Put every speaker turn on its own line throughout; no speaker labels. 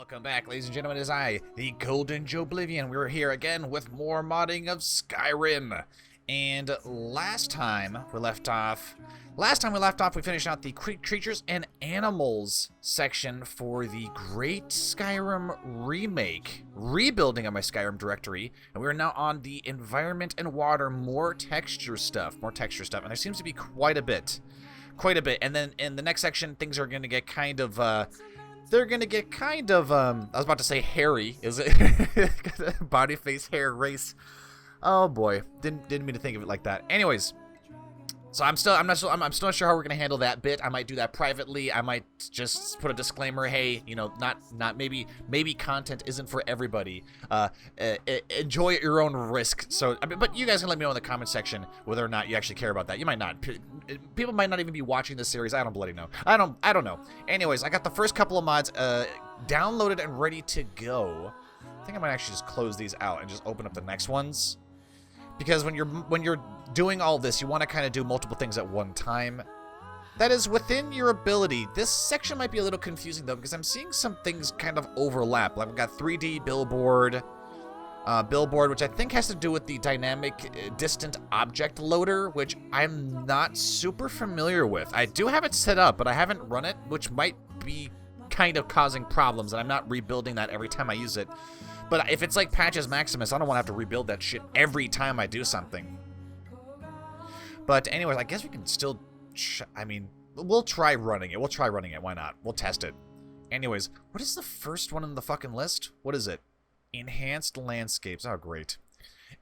Welcome back, ladies and gentlemen. It is I, the Golden Joeblivion. We're here again with more modding of Skyrim. And last time we left off, we finished out the creatures and animals section for the Great Skyrim remake, rebuilding of my Skyrim directory. And we are now on the environment and water, more texture stuff. And there seems to be quite a bit. And then in the next section, things are going to get kind of, I was about to say hairy. Is it? Body, face, hair, race. Oh boy, didn't mean to think of it like that. Anyways, so I'm still not sure how we're gonna handle that bit. I might do that privately. I might just put a disclaimer. Hey, you know, not maybe content isn't for everybody. Enjoy at your own risk. So, but you guys can let me know in the comment section whether or not you actually care about that. You might not. People might not even be watching this series. I don't bloody know. I don't know. Anyways, I got the first couple of mods downloaded and ready to go. I think I might actually just close these out and just open up the next ones. Because when you're doing all this, you want to kind of do multiple things at one time. That is within your ability. This section might be a little confusing though, because I'm seeing some things kind of overlap. Like we've got 3D billboard, which I think has to do with the dynamic distant object loader, which I'm not super familiar with. I do have it set up, but I haven't run it, which might be kind of causing problems, and I'm not rebuilding that every time I use it. But if it's like Patches Maximus, I don't want to have to rebuild that shit every time I do something. But anyways, I guess we can still, we'll try running it. Why not? We'll test it. Anyways, what is the first one in the fucking list? What is it? Enhanced landscapes. Oh, great.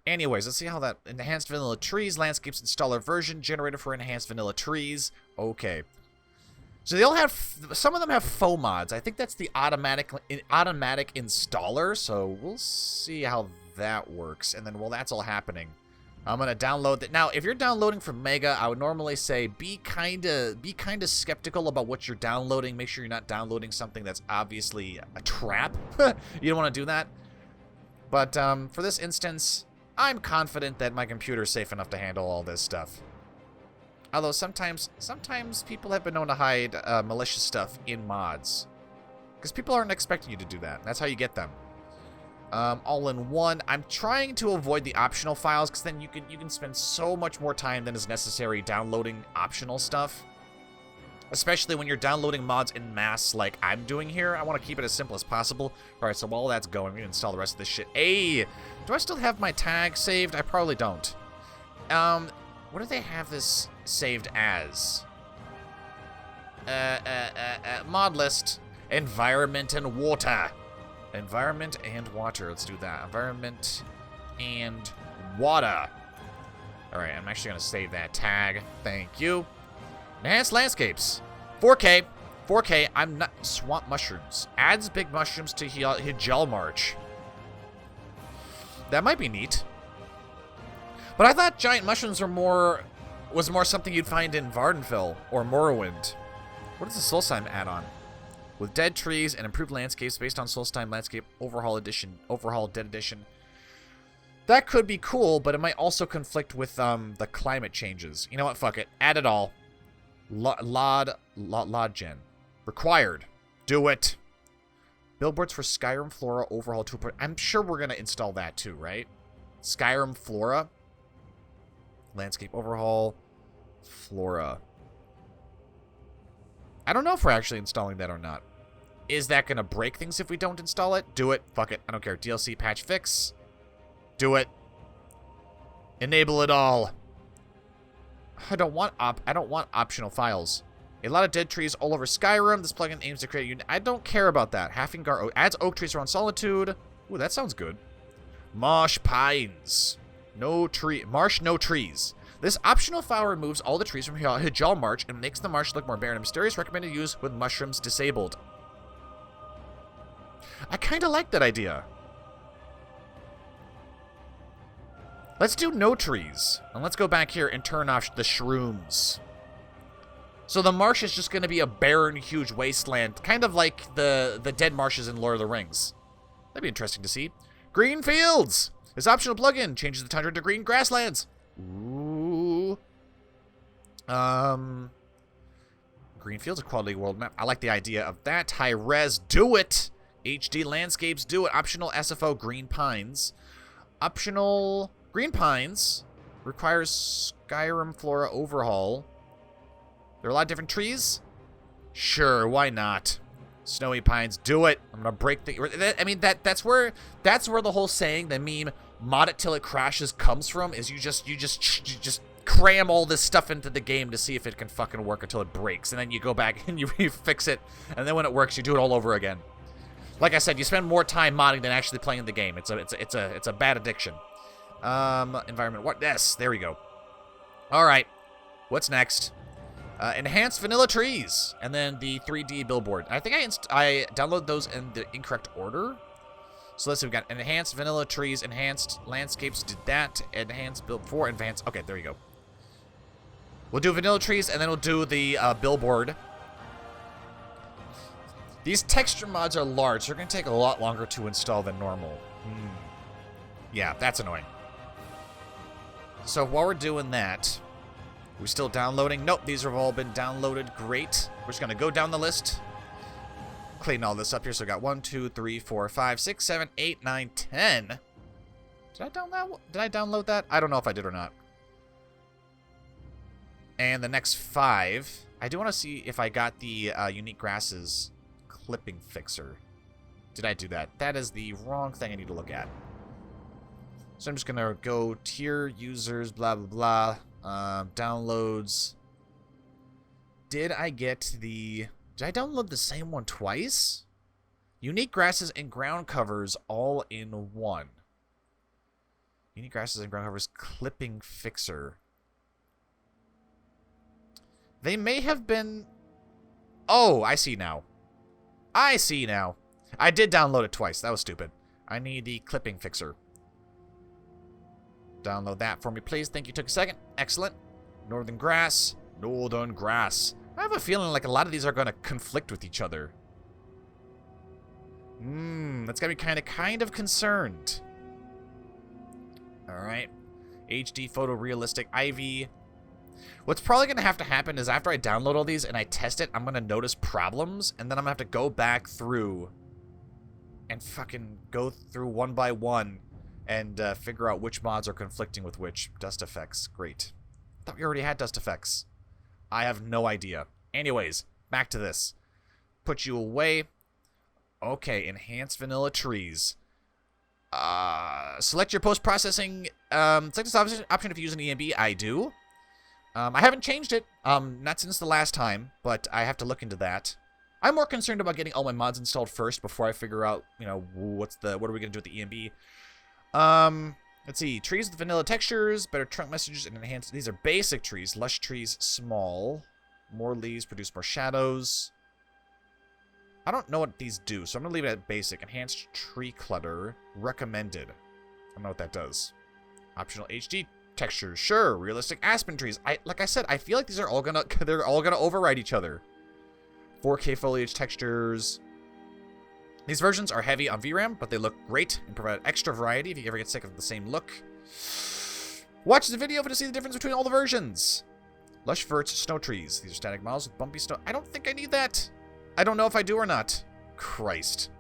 Anyways, let's see how that... Enhanced vanilla trees, landscapes installer version, generator for enhanced vanilla trees. Okay. So they all have, some of them have faux mods. I think that's the automatic installer, so we'll see how that works. And then while that's all happening, I'm gonna download that. Now, if you're downloading from Mega, I would normally say be kinda skeptical about what you're downloading. Make sure you're not downloading something that's obviously a trap. You don't want to do that. But for this instance, I'm confident that my computer's safe enough to handle all this stuff. Although sometimes people have been known to hide malicious stuff in mods. Because people aren't expecting you to do that. That's how you get them. All in one. I'm trying to avoid the optional files, because then you can spend so much more time than is necessary downloading optional stuff. Especially when you're downloading mods in mass like I'm doing here. I want to keep it as simple as possible. Alright, so while that's going, we can install the rest of this shit. Hey! Do I still have my tag saved? I probably don't. What do they have this saved as? Modlist. Environment and water. Environment and water. Let's do that. Environment and water. Alright, I'm actually going to save that tag. Thank you. Enhanced landscapes. 4K. 4K. I'm not... Swamp mushrooms. Adds big mushrooms to Hijal March. That might be neat. But I thought giant mushrooms was more something you'd find in Vardenfell or Morrowind. What is the Solstheim add-on? With dead trees and improved landscapes based on Solstheim Landscape Overhaul Dead Edition. That could be cool, but it might also conflict with the climate changes. You know what? Fuck it. Add it all. Lod gen. Required. Do it. Billboards for Skyrim Flora Overhaul 2.0. I'm sure we're going to install that too, right? Skyrim Flora. Landscape overhaul, flora. I don't know if we're actually installing that or not. Is that going to break things if we don't install it? Do it. Fuck it. I don't care. DLC patch fix. Do it. Enable it all. I don't want optional files. A lot of dead trees all over Skyrim. This plugin aims to create a unit. I don't care about that. Halfingar adds oak trees around Solitude. Ooh, that sounds good. Marsh pines. Marsh, no trees. This optional file removes all the trees from Hijal March and makes the marsh look more barren and mysterious. Recommended use with mushrooms disabled. I kind of like that idea. Let's do no trees. And let's go back here and turn off the shrooms. So the marsh is just going to be a barren, huge wasteland. Kind of like the dead marshes in Lord of the Rings. That'd be interesting to see. Green fields! This optional plugin changes the tundra to green grasslands. Ooh. Green fields, a quality world map. I like the idea of that. High res, do it. HD landscapes, do it. Optional SFO green pines. Optional green pines requires Skyrim flora overhaul. There are a lot of different trees. Sure, why not? Snowy pines, do it. I'm gonna break the. I mean that's where the whole saying, the meme, mod it till it crashes, comes from. Is you just cram all this stuff into the game to see if it can fucking work until it breaks, and then you go back and you fix it, and then when it works, you do it all over again. Like I said, you spend more time modding than actually playing the game. It's a bad addiction. Environment. What? Yes, there we go. All right. What's next? Enhanced vanilla trees, and then the 3D billboard. I think I downloaded those in the incorrect order. So let's see, we got enhanced vanilla trees, enhanced landscapes, did that, enhanced build for advanced. Okay, there you go. We'll do vanilla trees, and then we'll do the billboard. These texture mods are large, so they're going to take a lot longer to install than normal. Yeah, that's annoying. So while we're doing that, we're still downloading. Nope, these have all been downloaded. Great. We're just going to go down the list. Clean all this up here. So we got 1, 2, 3, 4, 5, 6, 7, 8, 9, 10. Did I download that? I don't know if I did or not. And the next 5. I do want to see if I got the unique grasses clipping fixer. Did I do that? That is the wrong thing I need to look at. So I'm just going to go tier, users, blah, blah, blah. Downloads. Did I download the same one twice? Unique grasses and ground covers all in one. Unique grasses and ground covers clipping fixer. They may have been... Oh, I see now. I see now. I did download it twice. That was stupid. I need the clipping fixer. Download that for me, please. Thank you. Took a second. Excellent. Northern grass. Northern grass. I have a feeling like a lot of these are going to conflict with each other. That's got me kind of concerned. Alright. HD photorealistic ivy. What's probably going to happen is after I download all these and I test it, I'm going to notice problems, and then I'm going to have to go back through and fucking go through one by one and figure out which mods are conflicting with which. Dust effects. Great. I thought we already had dust effects. I have no idea. Anyways, back to this. Put you away. Okay, enhanced vanilla trees. Select your post-processing. Select this option if you use an EMB. I do. I haven't changed it. Not since the last time, but I have to look into that. I'm more concerned about getting all my mods installed first before I figure out, you know, what are we gonna do with the EMB. Let's see. Trees with vanilla textures, better trunk messages, and enhanced. These are basic trees. Lush trees, small. More leaves, produce more shadows. I don't know what these do, so I'm gonna leave it at basic. Enhanced tree clutter, recommended. I don't know what that does. Optional HD textures, sure. Realistic aspen trees. Like I said, I feel like these are all gonna override each other. 4K foliage textures. These versions are heavy on VRAM, but they look great and provide extra variety if you ever get sick of the same look. Watch the video to see the difference between all the versions. Lush verts, snow trees. These are static models with bumpy snow. I don't think I need that. I don't know if I do or not. Christ.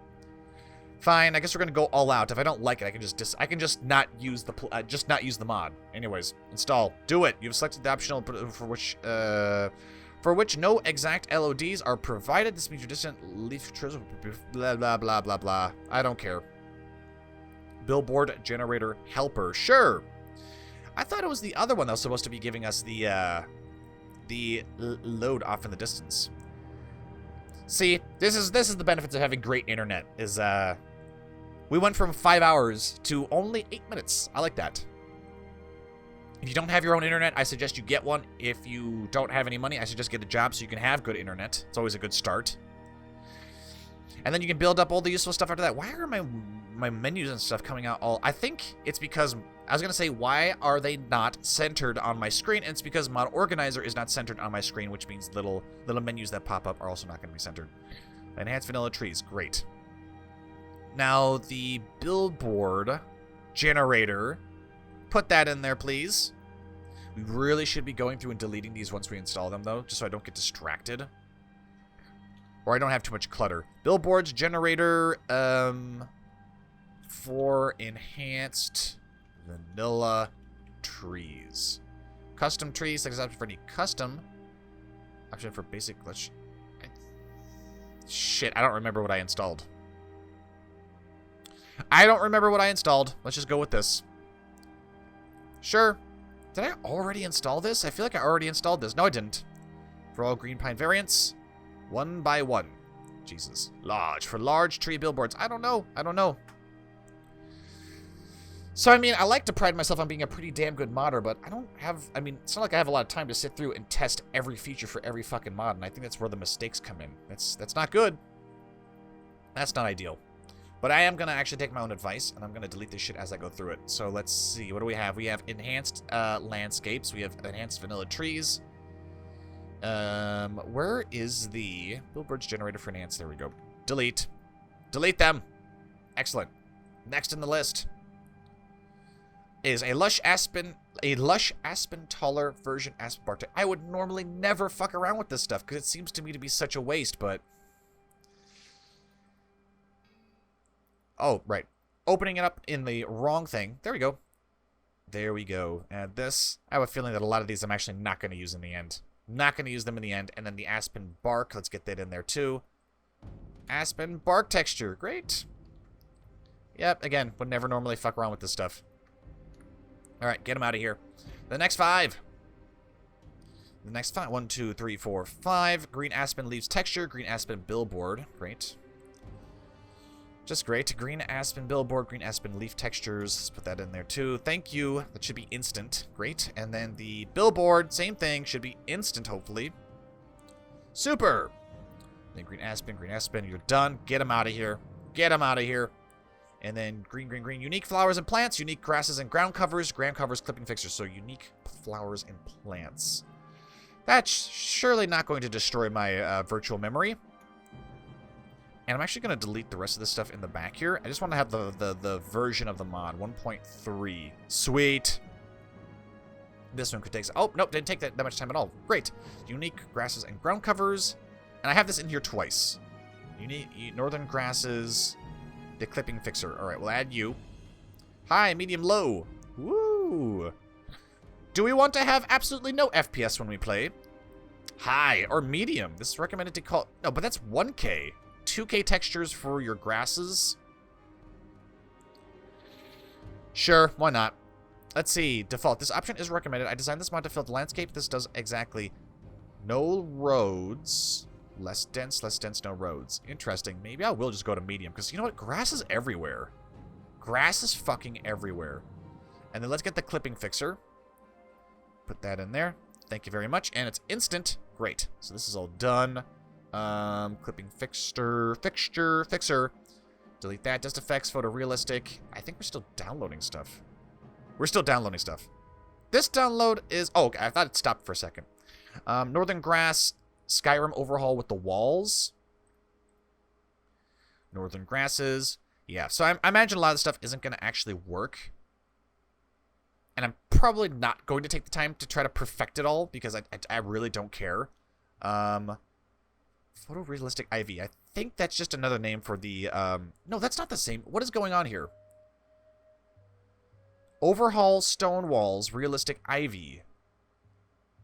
Fine, I guess we're gonna go all out. If I don't like it, I can just not use the mod. Anyways, install. Do it. You've selected the optional for which no exact LODs are provided. This means your distant leaf trails. Blah blah blah blah blah. I don't care. Billboard generator helper. Sure. I thought it was the other one that was supposed to be giving us the load off in the distance. See, this is the benefits of having great internet. Is we went from 5 hours to only 8 minutes. I like that. If you don't have your own internet, I suggest you get one. If you don't have any money, I suggest get a job so you can have good internet. It's always a good start. And then you can build up all the useful stuff after that. Why are my menus and stuff coming out all... I think it's because... I was going to say, why are they not centered on my screen? And it's because Mod Organizer is not centered on my screen, which means little menus that pop up are also not going to be centered. Enhanced vanilla trees. Great. Now, the billboard generator... Put that in there, please. We really should be going through and deleting these once we install them, though, just so I don't get distracted. Or I don't have too much clutter. Billboards, generator, for enhanced vanilla trees. Custom trees, like option for any custom. Option for basic glitch. Shit, I don't remember what I installed. I don't remember what I installed. Let's just go with this. Sure. Did I already install this? I feel like I already installed this. No, I didn't. For all green pine variants, 1 by 1. Jesus. Large. For large tree billboards. I don't know. I don't know. So, I mean, I like to pride myself on being a pretty damn good modder, but I don't have... I mean, it's not like I have a lot of time to sit through and test every feature for every fucking mod, and I think that's where the mistakes come in. That's not good. That's not ideal. But I am going to actually take my own advice, and I'm going to delete this shit as I go through it. So, let's see. What do we have? We have enhanced landscapes. We have enhanced vanilla trees. Where is the billboards generator for enhanced? There we go. Delete. Delete them. Excellent. Next in the list is a lush aspen taller version aspen bark. I would normally never fuck around with this stuff because it seems to me to be such a waste, but... Oh, right. Opening it up in the wrong thing. There we go. There we go. Add this. I have a feeling that a lot of these I'm actually not going to use in the end. Not going to use them in the end. And then the aspen bark. Let's get that in there too. Aspen bark texture. Great. Yep, again, would never normally fuck around with this stuff. Alright, get them out of here. The next 5. The next 5. 1, 2, 3, 4, 5. Green aspen leaves texture. Green aspen billboard. Great. Just great. Green aspen billboard. Green aspen leaf textures. Let's put that in there too. Thank you. That should be instant. Great. And then the billboard, same thing. Should be instant, hopefully. Super. Then green aspen. You're done. Get them out of here. Get them out of here. And then green. Unique flowers and plants. Unique grasses and ground covers. Ground covers, clipping fixtures. So unique flowers and plants. That's surely not going to destroy my virtual memory. And I'm actually going to delete the rest of this stuff in the back here. I just want to have the version of the mod. 1.3. Sweet. This one could take... Oh, nope. Didn't take that much time at all. Great. Unique grasses and ground covers. And I have this in here twice. Unique northern grasses... The clipping fixer. Alright, we'll add you. High, medium, low. Woo! Do we want to have absolutely no FPS when we play? High or medium. This is recommended to call... No, but that's 1K. 2K textures for your grasses. Sure, why not? Let's see. Default. This option is recommended. I designed this mod to fill the landscape. This does exactly. No roads... Less dense, no roads. Interesting. Maybe I will just go to medium, because you know what? Grass is everywhere. Grass is fucking everywhere. And then let's get the clipping fixer. Put that in there. Thank you very much. And it's instant. Great. So this is all done. Clipping fixture. Delete that. Dust effects, photorealistic. I think we're still downloading stuff. We're still downloading stuff. This download is... Oh, okay. I thought it stopped for a second. Northern grass... Skyrim overhaul with the walls. Northern grasses. Yeah, so I imagine a lot of the stuff isn't going to actually work. And I'm probably not going to take the time to try to perfect it all, because I really don't care. Photorealistic ivy. I think that's just another name for the... No, that's not the same. What is going on here? Overhaul stone walls. Realistic ivy.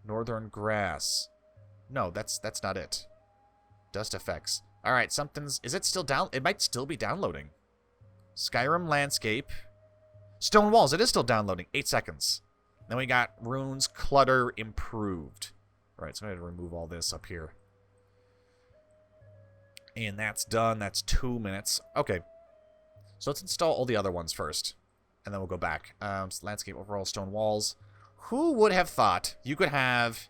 Northern grass. No, that's not it. Dust effects. Alright, something's... Is it still down? It might still be downloading. Skyrim landscape. Stone walls. It is still downloading. 8 seconds. Then we got runes, clutter, improved. Alright, so I'm going to remove all this up here. And that's done. That's 2 minutes. Okay. So let's install all the other ones first. And then we'll go back. Landscape, overall, stone walls. Who would have thought you could have...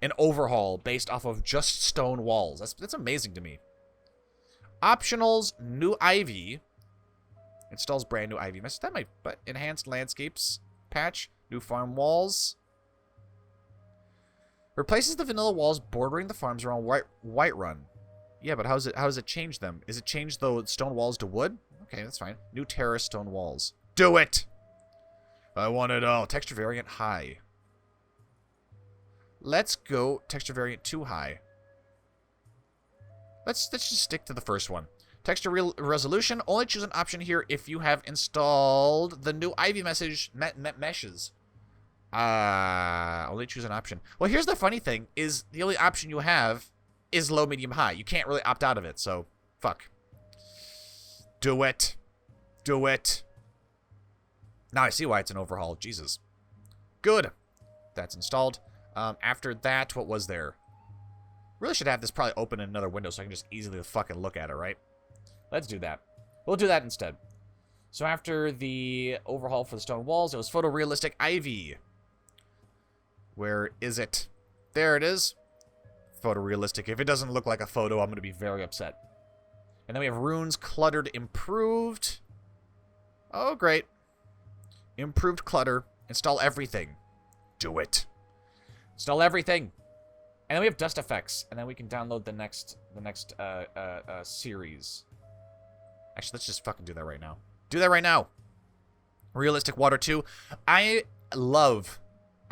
an overhaul based off of just stone walls. That's amazing to me. Optionals, new ivy. Installs brand new ivy. That might, but enhanced landscapes patch, new farm walls. Replaces the vanilla walls bordering the farms around Whiterun. Yeah, but how does it change them? Is it change the stone walls to wood? Okay, that's fine. New terrace stone walls. Do it! I want it all. Texture variant high. Let's go texture variant 2 high. Let's just stick to the first one. Texture resolution. Only choose an option here if you have installed the new Ivy meshes. Only choose an option. Well, here's the funny thing: is the only option you have is low, medium, high. You can't really opt out of it. So, fuck. Do it. Do it. Now I see why it's an overhaul. Jesus. Good. That's installed. After that, what was there? Really should have this probably open in another window so I can just easily fucking look at it, right? Let's do that. We'll do that instead. So after the overhaul for the stone walls, it was photorealistic Ivy. Where is it? There it is. Photorealistic. If it doesn't look like a photo, I'm going to be very upset. And then we have runes, cluttered, improved. Oh, great. Improved clutter. Install everything. Do it. Install everything. And then we have dust effects. And then we can download the next series. Actually, let's just fucking do that right now. Do that right now. Realistic water 2. I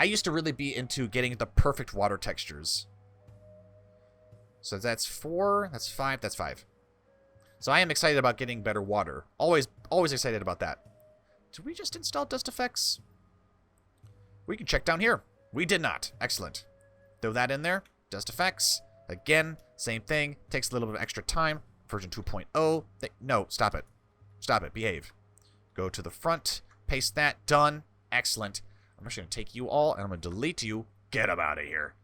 used to really be into getting the perfect water textures. So that's 4, that's 5, that's 5. So I am excited about getting better water. Always excited about that. Did we just install dust effects? We can check down here. We did not. Excellent. Throw that in there. Dust effects. Again, same thing. Takes a little bit of extra time. Version 2.0. No, stop it. Stop it. Behave. Go to the front. Paste that. Done. Excellent. I'm just going to take you all, and I'm going to delete you. Get them out of here.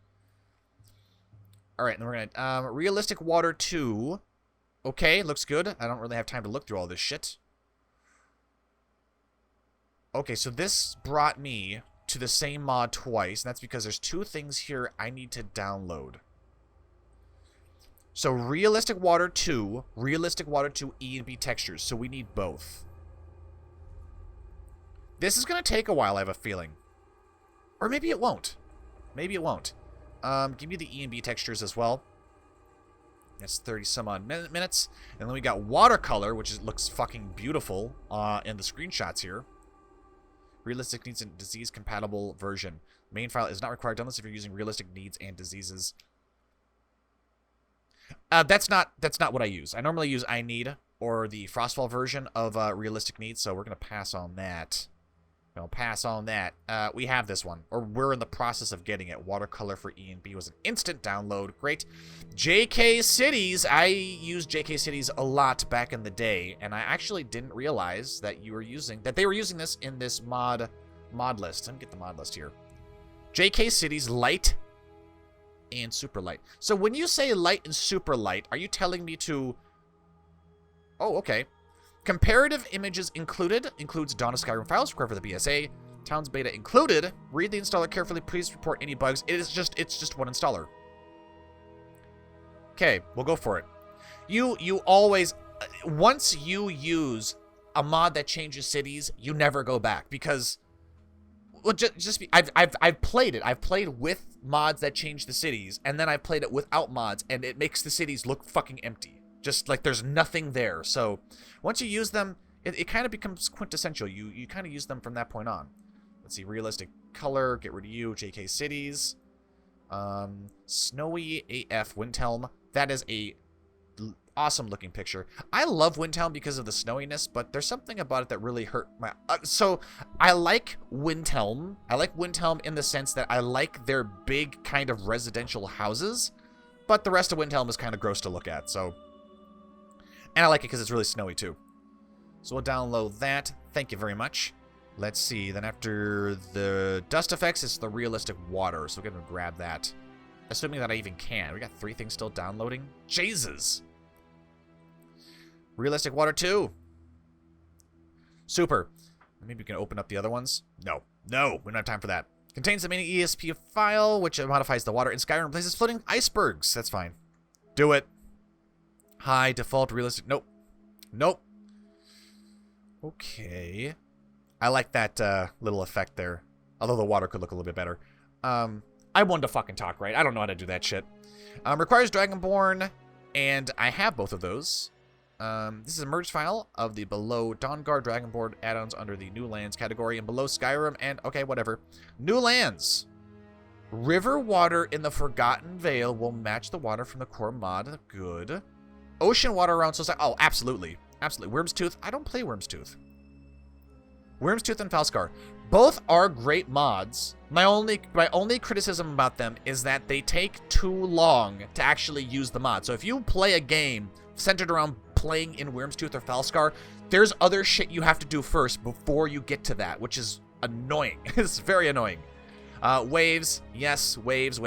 All right, and we're going to... realistic water 2. Okay, looks good. I don't really have time to look through all this shit. Okay, so this brought me to the same mod twice, and that's because there's 2 things here I need to download. So realistic water 2 E and B textures, so we need both. This is going to take a while, I have a feeling. Or maybe it won't. Maybe it won't. Give me the E and B textures as well. That's 30 some odd minutes. And then we got watercolor, which looks fucking beautiful in the screenshots here. Realistic needs and disease compatible version. Main file is not required unless if you're using realistic needs and diseases. That's not what I use. I normally use I need or the Frostfall version of realistic needs, so we're gonna pass on that. I'll pass on that. We have this one, or we're in the process of getting it. Watercolor for E and B was an instant download. Great. JK Cities. I used JK Cities a lot back in the day, and I actually didn't realize that they were using this in this mod list. Let me get the mod list here. JK Cities Light and Super Light. So when you say Light and Super Light, are you telling me to... Oh, okay. Comparative images includes Dawn of Skyrim files required for the BSA. Towns beta included. Read the installer carefully. Please report any bugs. It's just one installer. Okay, we'll go for it. You always, once you use a mod that changes cities, you never go back because, well, I've played it. I've played with mods that change the cities, and then I've played it without mods, and it makes the cities look fucking empty. Just like there's nothing there. So once you use them, it kind of becomes quintessential. You kind of use them from that point on. Let's see. Realistic color. Get rid of you. JK Cities. Snowy AF Windhelm. That is a awesome looking picture. I love Windhelm because of the snowiness, but there's something about it that really hurt my... so I like Windhelm. I like Windhelm in the sense that I like their big kind of residential houses, but the rest of Windhelm is kind of gross to look at, so... And I like it because it's really snowy, too. So we'll download that. Thank you very much. Let's see. Then after the dust effects, it's the realistic water. So we're going to grab that. Assuming that I even can. We got 3 things still downloading. Jesus. Realistic water 2. Super. Maybe we can open up the other ones. No. No. We don't have time for that. Contains the mini ESP file, which modifies the water in Skyrim and places floating icebergs. That's fine. Do it. High, default, realistic. Nope. Nope. Okay. I like that little effect there. Although the water could look a little bit better. I wanted to fucking talk, right? I don't know how to do that shit. Requires Dragonborn, and I have both of those. This is a merge file of the below Dawnguard Dragonborn add-ons under the New Lands category, and below Skyrim, and okay, whatever. New Lands. River water in the Forgotten Vale will match the water from the core mod. Good. Ocean water around so oh, absolutely. Absolutely. Worm's Tooth. I don't play Worm's Tooth. Worm's Tooth and Falscar. Both are great mods. My only criticism about them is that they take too long to actually use the mod. So if you play a game centered around playing in Worm's Tooth or Falscar, there's other shit you have to do first before you get to that, which is annoying. It's very annoying. Waves, yes, waves,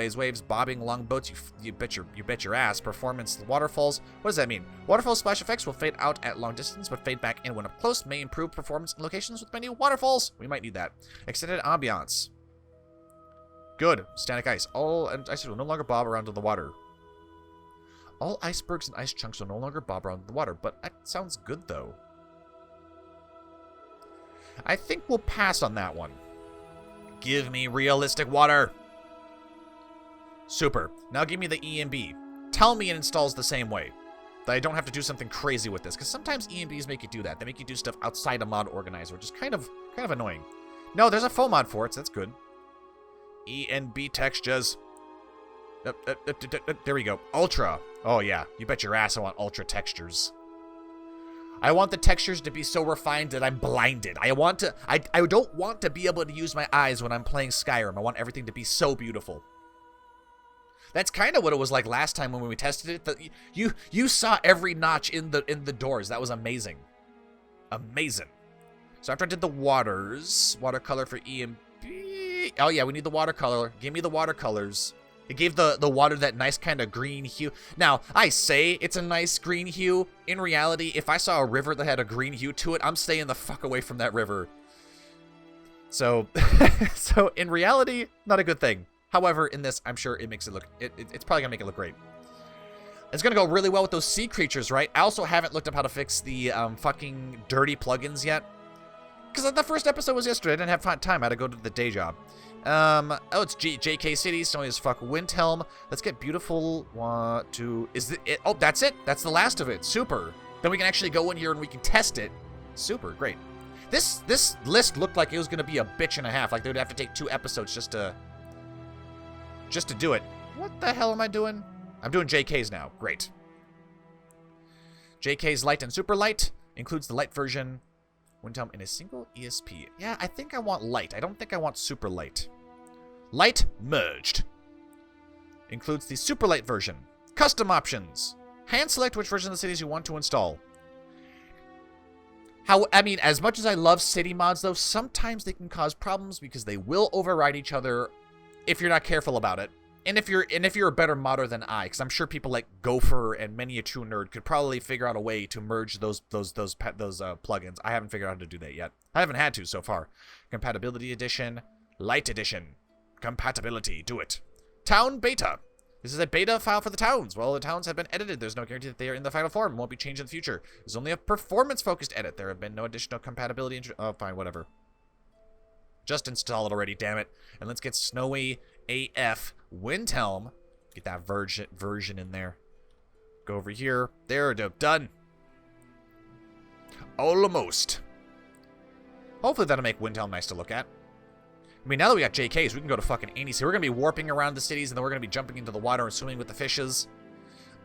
bobbing longboats, you bet your ass. Performance, waterfalls, what does that mean? Waterfall splash effects will fade out at long distance, but fade back in when up close, may improve performance in locations with many waterfalls. We might need that. Extended ambiance. Good. Static ice. All ice will no longer bob around in the water. All icebergs and ice chunks will no longer bob around in the water, but that sounds good, though. I think we'll pass on that one. Give me realistic water. Super. Now give me the EMB. Tell me it installs the same way. That I don't have to do something crazy with this. Because sometimes EMBs make you do that. They make you do stuff outside a mod organizer, which is kind of annoying. No, there's a full mod for it, so that's good. ENB textures. There we go. Ultra. Oh, yeah. You bet your ass I want ultra textures. I want the textures to be so refined that I'm blinded. I don't want to be able to use my eyes when I'm playing Skyrim. I want everything to be so beautiful. That's kind of what it was like last time when we tested it. You saw every notch in the doors. That was amazing. Amazing. So after I did the watercolor for EMB. Oh yeah, we need the watercolor. Give me the watercolors. It gave the water that nice kind of green hue. Now, I say it's a nice green hue. In reality, if I saw a river that had a green hue to it, I'm staying the fuck away from that river. So, so in reality, not a good thing. However, in this, I'm sure it makes it look, it's probably gonna make it look great. It's gonna go really well with those sea creatures, right? I also haven't looked up how to fix the fucking dirty plugins yet. Because the first episode was yesterday. I didn't have time. I had to go to the day job. Oh, it's JK City, snowy as fuck. Windhelm. Let's get beautiful. It? Oh, that's it. That's the last of it. Super. Then we can actually go in here and we can test it. Super, great. This list looked like it was gonna be a bitch and a half. Like they would have to take 2 episodes just to do it. What the hell am I doing? I'm doing JK's now. Great. JK's light and super light includes the light version. Windhelm in a single ESP. Yeah, I think I want light. I don't think I want super light. Light merged. Includes the super light version. Custom options. Hand select which version of the cities you want to install. I mean, as much as I love city mods, though, sometimes they can cause problems because they will override each other if you're not careful about it. And if you're a better modder than I, because I'm sure people like Gopher and many a true nerd could probably figure out a way to merge those plugins. I haven't figured out how to do that yet. I haven't had to so far. Compatibility edition, light edition, compatibility. Do it. Town beta. This is a beta file for the towns. Well, the towns have been edited. There's no guarantee that they are in the final form. Won't be changed in the future. There's only a performance-focused edit. There have been no additional compatibility. Oh, fine, whatever. Just install it already, damn it. And let's get Snowy AF Windhelm. Get that version in there. Go over here. There, done. Almost. Hopefully that'll make Windhelm nice to look at. I mean, now that we got JKs, we can go to fucking Andy. We're going to be warping around the cities, and then we're going to be jumping into the water and swimming with the fishes.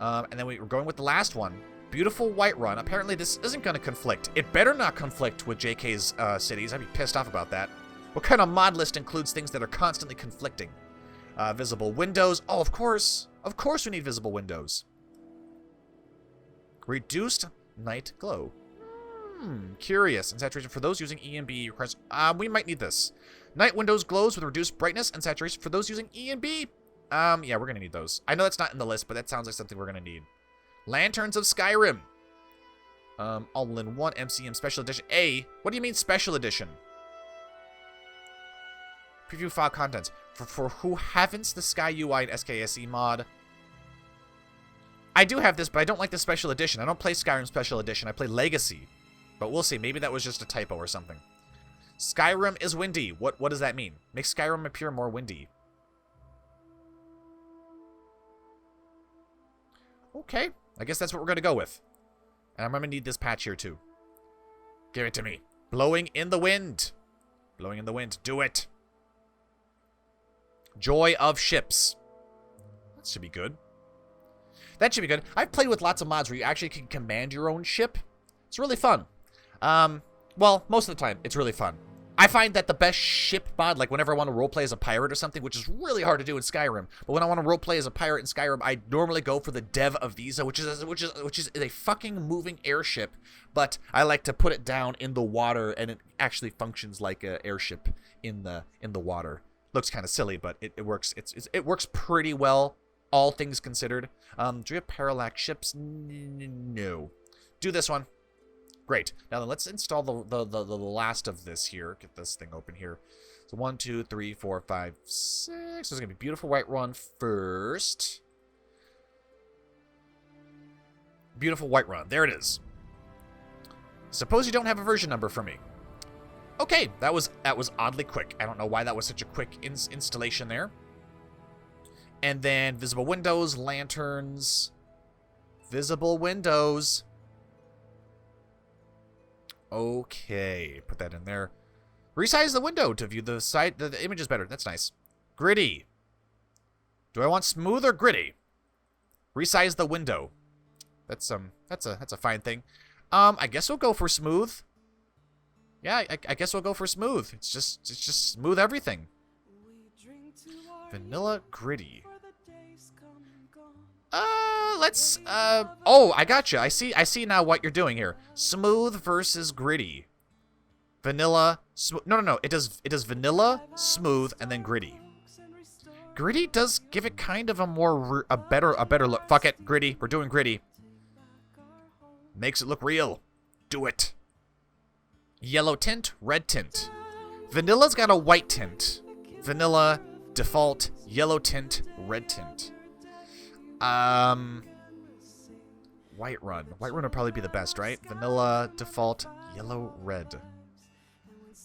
And then we're going with the last one. Beautiful Whiterun. Apparently this isn't going to conflict. It better not conflict with JK's cities. I'd be pissed off about that. What kind of mod list includes things that are constantly conflicting? Visible windows. Oh, of course. Of course we need visible windows. Reduced night glow. Curious. And saturation for those using EMB requires... we might need this. Night windows glows with reduced brightness and saturation for those using EMB. Yeah, we're going to need those. I know that's not in the list, but that sounds like something we're going to need. Lanterns of Skyrim. All-in-one MCM Special Edition. What do you mean Special Edition? Preview file contents. For who haven't the Sky UI and SKSE mod. I do have this, but I don't like the Special Edition. I don't play Skyrim Special Edition. I play Legacy. But we'll see. Maybe that was just a typo or something. Skyrim is windy. What does that mean? Make Skyrim appear more windy. Okay. I guess that's what we're going to go with. And I'm going to need this patch here too. Give it to me. Blowing in the wind. Blowing in the wind. Do it. Joy of ships. That should be good. That should be good. I've played with lots of mods where you actually can command your own ship. It's really fun. Well, most of the time, it's really fun. I find that the best ship mod, like whenever I want to roleplay as a pirate or something, which is really hard to do in Skyrim, but when I want to roleplay as a pirate in Skyrim, I normally go for the Dev Avisa, which is a fucking moving airship, but I like to put it down in the water, and it actually functions like an airship in the water. Looks kind of silly, but it works. It works pretty well, all things considered. Do we have parallax ships? No. Do this one. Great. Now then, let's install the last of this here. Get this thing open here. So 1, 2, 3, 4, 5, 6. So it's gonna be beautiful Whiterun first. Beautiful Whiterun. There it is. Suppose you don't have a version number for me. Okay, that was oddly quick. I don't know why that was such a quick installation there. And then visible windows, lanterns, visible windows. Okay, put that in there. Resize the window to view the side. The image is better. That's nice. Gritty. Do I want smooth or gritty? Resize the window. That's a fine thing. I guess we'll go for smooth. Yeah, I guess we'll go for smooth. It's just smooth everything. Vanilla gritty. Oh, I gotcha. I see now what you're doing here. Smooth versus gritty. Vanilla, no. It does vanilla, smooth, and then gritty. Gritty does give it kind of a better look. Fuck it, gritty. We're doing gritty. Makes it look real. Do it. Yellow tint, red tint. Vanilla's got a white tint. Vanilla, default, yellow tint, red tint. Whiterun. Whiterun would probably be the best, right? Vanilla, default, yellow, red.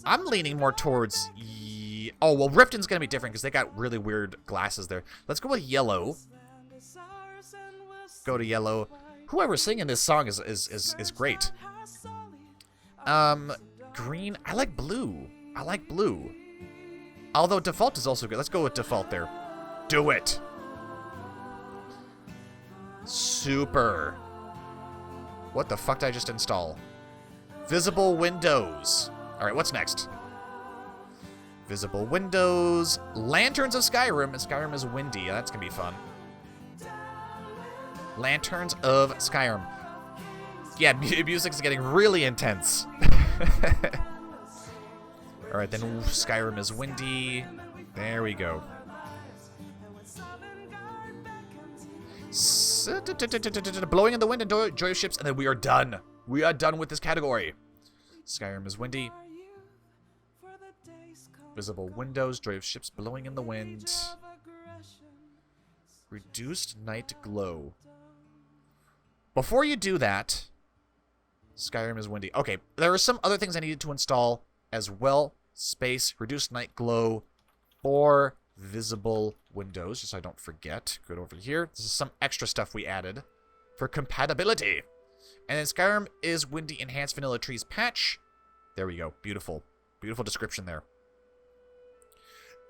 I'm leaning more towards... Oh, well, Riften's going to be different because they got really weird glasses there. Let's go with yellow. Go to yellow. Whoever's singing this song is great. Green. I like blue. Although default is also good. Let's go with default there. Do it. Super. What the fuck did I just install? Visible windows. Alright, what's next? Visible windows. Lanterns of Skyrim. And Skyrim is windy. Yeah, that's gonna be fun. Lanterns of Skyrim. Yeah, music's getting really intense. Alright, then Skyrim is windy. There we go. Blowing in the wind and joy of ships, and then we are done. We are done with this category. Skyrim is windy. Visible windows, joy of ships blowing in the wind. Reduced night glow. Before you do that, Skyrim is windy. Okay, there are some other things I needed to install as well. Space, reduced night glow, or visible windows, just so I don't forget. Go over here. This is some extra stuff we added for compatibility. And then Skyrim is windy, enhanced vanilla trees patch. There we go. Beautiful. Beautiful description there.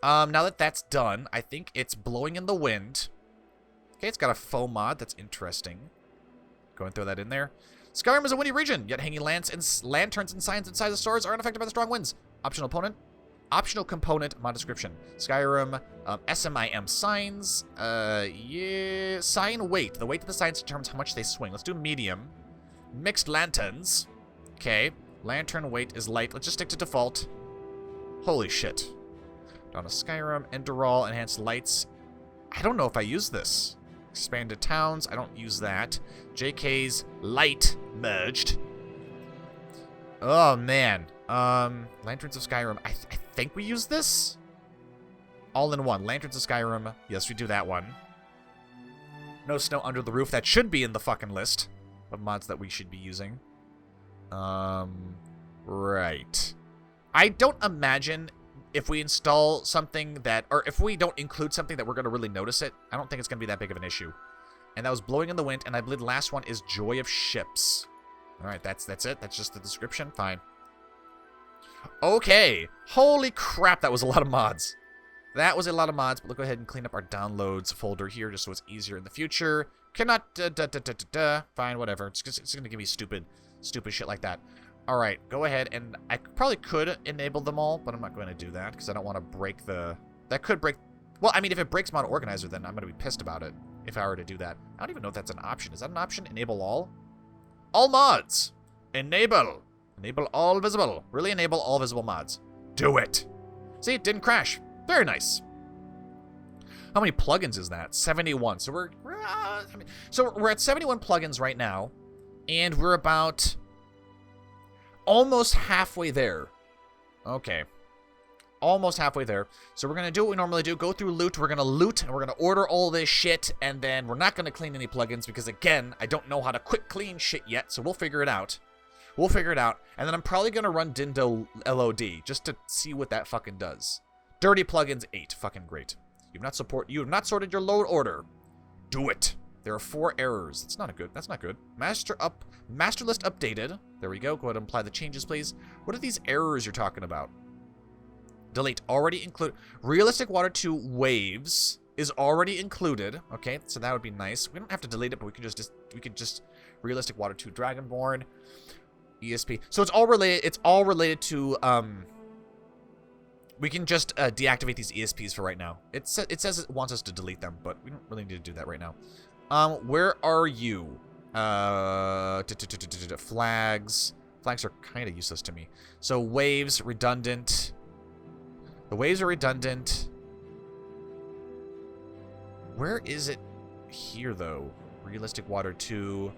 Now that that's done, I think it's blowing in the wind. Okay, it's got a faux mod. That's interesting. Go and throw that in there. Skyrim is a windy region, yet hanging lanterns and signs inside the stores are unaffected by the strong winds. Optional component, mod description. Skyrim, SMIM signs. Yeah, sign weight. The weight of the signs determines how much they swing. Let's do medium. Mixed lanterns. Okay. Lantern weight is light. Let's just stick to default. Holy shit. Dawn of Skyrim, Enderal, enhanced lights. I don't know if I use this. Expanded towns. I don't use that. JK's light merged. Oh, man. Lanterns of Skyrim. I think we use this? All in one. Lanterns of Skyrim. Yes, we do that one. No snow under the roof. That should be in the fucking list of mods that we should be using. Right. I don't imagine if we install something that, or if we don't include something that we're going to really notice it, I don't think it's going to be that big of an issue. And that was Blowing in the Wind, and I believe the last one is Joy of Ships. Alright, that's it. That's just the description. Fine. Okay. Holy crap, that was a lot of mods. That was a lot of mods, but let's go ahead and clean up our downloads folder here just so it's easier in the future. Cannot, fine, whatever. It's gonna give me stupid shit like that. Alright, go ahead, and I probably could enable them all, but I'm not going to do that, because I don't want to break the... That could break... Well, I mean, if it breaks Mod Organizer, then I'm going to be pissed about it, if I were to do that. I don't even know if that's an option. Is that an option? Enable all? All mods! Enable! Enable all visible. Really enable all visible mods. Do it! See, it didn't crash. Very nice. How many plugins is that? 71. So we're at 71 plugins right now, and we're about... almost halfway there. Okay. Almost halfway there. So we're going to do what we normally do. Go through loot. We're going to loot, and we're going to order all this shit, and then we're not going to clean any plugins because, again, I don't know how to quick clean shit yet, so we'll figure it out. We'll figure it out. And then I'm probably going to run Dindo LOD just to see what that fucking does. Dirty plugins 8. Fucking great. You have not sorted your load order. Do it. There are 4 errors. That's not good. That's not good. Master list updated. There we go. Go ahead and apply the changes, please. What are these errors you're talking about? Delete. Already include. Realistic Water 2 waves is already included. Okay, so that would be nice. We don't have to delete it, but we could just Realistic Water 2 Dragonborn. ESP. So it's all related. It's all related to we can just deactivate these ESPs for right now. It says it wants us to delete them, but we don't really need to do that right now. Where are you? Flags. Flags are kind of useless to me. So waves, redundant. The waves are redundant. Where is it here, though? Realistic Water 2.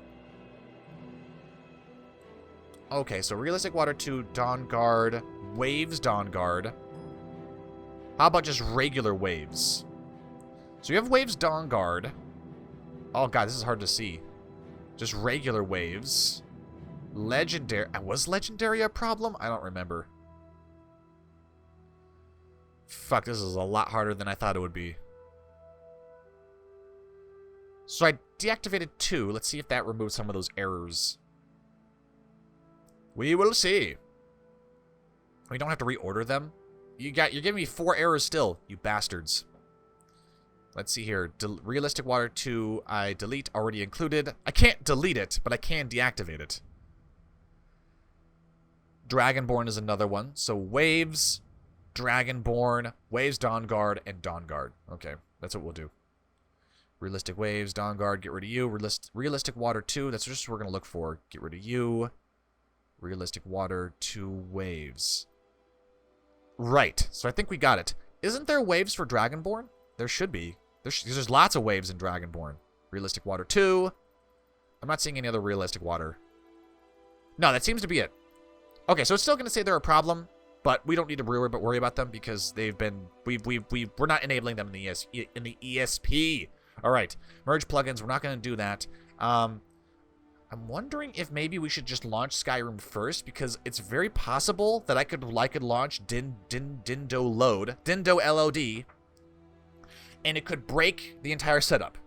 Okay, so Realistic Water 2, Dawn Guard, Waves Dawn Guard. How about just regular waves? So you have Waves Dawn Guard. Oh god, this is hard to see. Just regular waves. Legendary. Was legendary a problem? I don't remember. Fuck, this is a lot harder than I thought it would be. So I deactivated 2. Let's see if that removes some of those errors. We will see. We don't have to reorder them. You're giving me 4 errors still, you bastards. Let's see here. Realistic Water 2, I delete, already included. I can't delete it, but I can deactivate it. Dragonborn is another one. So Waves, Dragonborn, Waves Dawn Guard, and Dawn Guard. Okay, that's what we'll do. Realistic Waves, Dawn Guard, get rid of you. Realistic Water 2, that's just what we're going to look for. Get rid of you. Realistic Water 2 Waves. Right, so I think we got it. Isn't there waves for Dragonborn? There should be. There's lots of waves in Dragonborn. Realistic Water 2. I'm not seeing any other Realistic Water. No, that seems to be it. Okay, so it's still going to say they're a problem, but we don't need to worry about them because they've been... We're not enabling them in the ESP. All right, merge plugins. We're not going to do that. I'm wondering if maybe we should just launch Skyrim first, because it's very possible that I could launch Dindo LOD, and it could break the entire setup.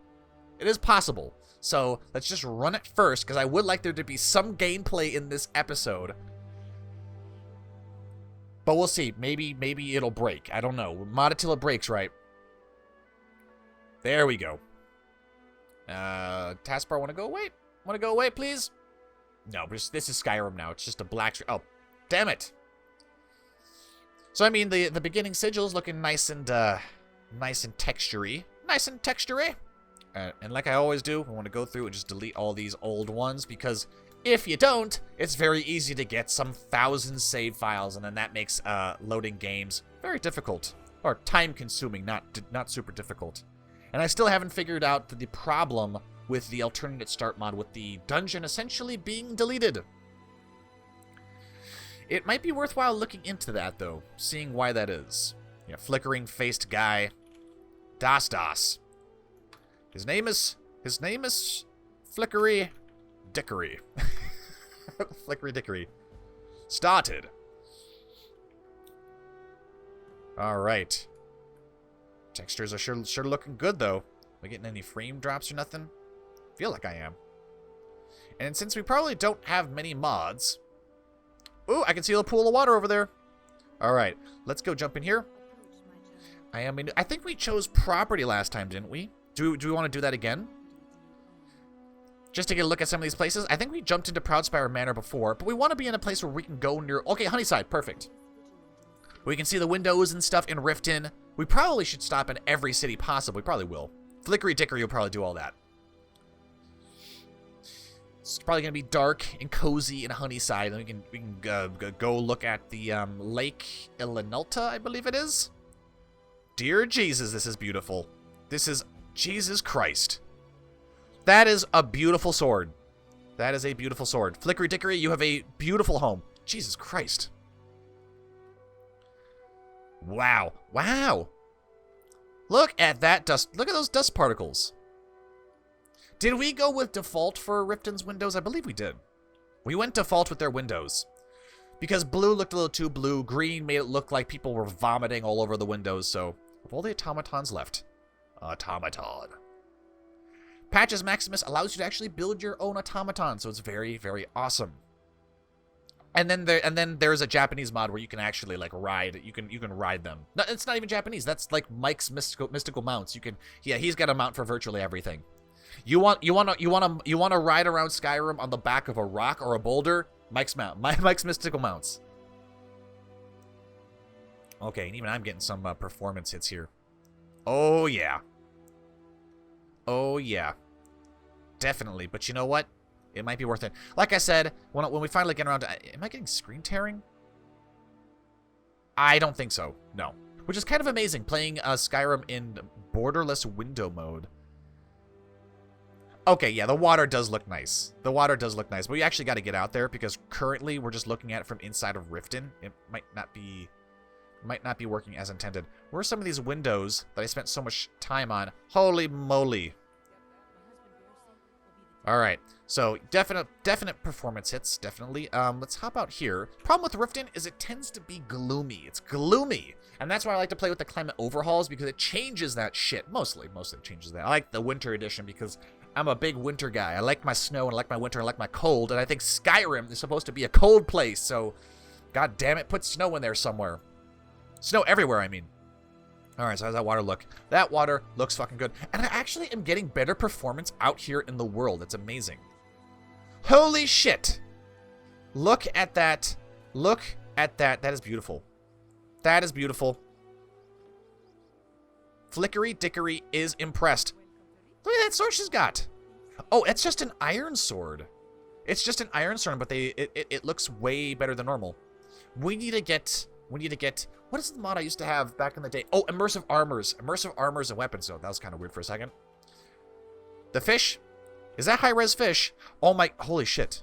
It is possible. So let's just run it first, because I would like there to be some gameplay in this episode. But we'll see. Maybe it'll break. I don't know. Mod it till it breaks, right? There we go. Taskbar, want to go away? Want to go away, please? No, this is Skyrim now. It's just a black screen. Oh, damn it. So, I mean, the beginning sigil's looking nice and textury. Nice and textury. And like I always do, I want to go through and just delete all these old ones, because if you don't, it's very easy to get some 1,000 save files, and then that makes loading games very difficult. Or time-consuming, not super difficult. And I still haven't figured out the problem with the alternate start mod, with the dungeon essentially being deleted. It might be worthwhile looking into that, though, seeing why that is. Yeah, flickering-faced guy. Das. His name is Flickery Dickory. Flickery Dickory. Started. Alright. Textures are sure looking good, though. Am I getting any frame drops or nothing? Feel like I am. And since we probably don't have many mods... Ooh, I can see a pool of water over there. Alright, let's go jump in here. I think we chose property last time, didn't we? Do we want to do that again? just to get a look at some of these places. I think we jumped into Proudspire Manor before, but we want to be in a place where we can go near... Okay, Honeyside, perfect. We can see the windows and stuff in Riften. We probably should stop in every city possible. We probably will. Flickery Dickory will probably do all that. It's probably going to be dark and cozy in Honeyside. And we can go look at the Lake Ilinalta, I believe it is. Dear Jesus, this is beautiful. This is... Jesus Christ. That is a beautiful sword. That is a beautiful sword. Flickery Dickory, you have a beautiful home. Jesus Christ. Wow. Wow. Look at that dust. Look at those dust particles. Did we go with default for Riften's windows? I believe we did. We went default with their windows. Because blue looked a little too blue. Green made it look like people were vomiting all over the windows. So, of all the automatons left. Automaton. Patches Maximus allows you to actually build your own automaton. So it's very, very awesome. And then there's a Japanese mod where you can actually like ride. You can ride them. No, it's not even Japanese. That's like Mike's mystical mounts. You can he's got a mount for virtually everything. You want to ride around Skyrim on the back of a rock or a boulder? Mike's mount. Mike's mystical mounts. Okay, and even I'm getting some performance hits here. Oh yeah. Oh yeah. Definitely. But you know what? It might be worth it. Like I said, when we finally get around to... Am I getting screen tearing? I don't think so. No. Which is kind of amazing, playing Skyrim in borderless window mode. Okay, yeah, the water does look nice. The water does look nice. But we actually got to get out there because currently we're just looking at it from inside of Riften. It might not be working as intended. Where are some of these windows that I spent so much time on? Holy moly. All right. So definite performance hits, definitely. Let's hop out here. Problem with Riften is it tends to be gloomy. It's gloomy. And that's why I like to play with the climate overhauls because it changes that shit. Mostly it changes that. I like the winter edition because I'm a big winter guy. I like my snow and I like my winter and I like my cold. And I think Skyrim is supposed to be a cold place. So, god damn it, put snow in there somewhere. Snow everywhere, I mean. Alright, so how's that water look? That water looks fucking good. And I actually am getting better performance out here in the world. It's amazing. Holy shit! Look at that. Look at that. That is beautiful. That is beautiful. Flickery Dickory is impressed. Look at that sword she's got. Oh, it's just an iron sword. It's just an iron sword, but it looks way better than normal. We need to get... What is the mod I used to have back in the day? Oh, immersive armors. Immersive armors and weapons. So that was kind of weird for a second. The fish? Is that high-res fish? Oh my... Holy shit.